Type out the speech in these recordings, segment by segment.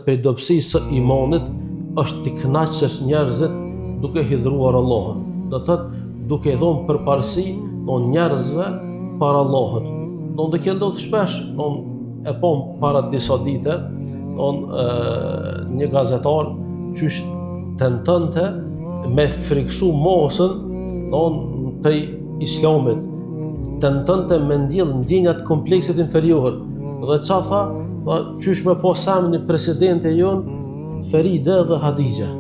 prej dobësisë së imanit është t'i kënaqësh njerëzit duke hidhruar Allahun. Do të thotë duke i dhënë përparësi njerëzve para Allahut. Do të ndodh shpesh, e pom para disa dite, një gazetar qysh tentonte me friksu mosën prej islamit, tentonte me ndjell ndjenjat kompleksit inferior. Dhe qa tha, qysh me pas emrin e presidente jonë Feride dhe Hadixha.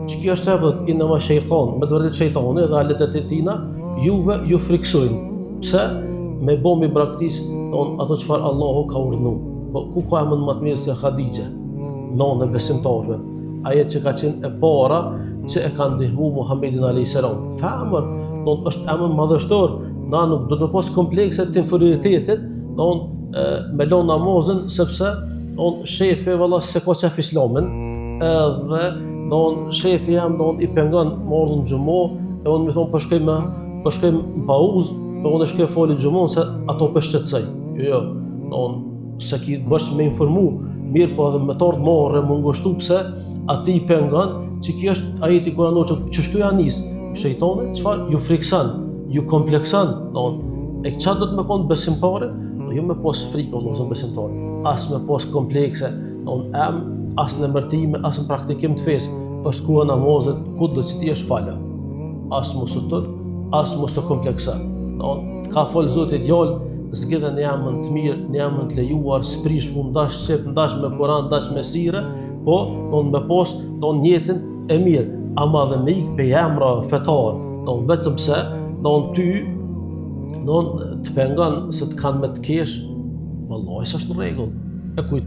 Që kjo është edhe inama shejtan, me të vërtetë shejtani dhe aletet e tina juve ju friksojnë. Pse? Me bomi braktis ato çfarë Allahu ka urdhëruar. Po ku ka emën më të mirë se Hadixha, nëna e besimtarëve, ajo që ka qenë e para që e ka ndihmuar Muhamedit alayhis salam. Famër, është emër madhështor, na nuk do të pas komplekse të inferioritetit, me lënë namazën sepse shefi valla se ka qef islamin, edhe shefi jam i pengon më ardhën xhumo, e unë më thon po shkoj në pauzë, po unë shkoj foli xhumon se ato po shqetësoj. Jo, se ki bësh me informu, mirë po edhe me tardë morë më ngushtu pse ati i pengon që kjo është ajeti kuranor që shtu ja nis. Shejtani çfarë ju frikson, ju komplekson, e çfarë do të më kon besimtare? Jo me pas frikë Allahun besimtar, as me pas komplekse, as në mërtime, as në praktikim të fesë, është ku namazet, ku do që ti është falë. As mos u tut, as mos u kompleksa. Të ka fol Zoti djalë, zgjidhen në jamën të mirë, në jamën të lejuar, sprish mund ndash qep, ndash me Kur'an, ndash me sire, po me pas jetën e mirë, ama dhe me ikë pe jamra fetar, vetëm se ty të pengon se të kanë me të kesh, vallahi s'është në rregull.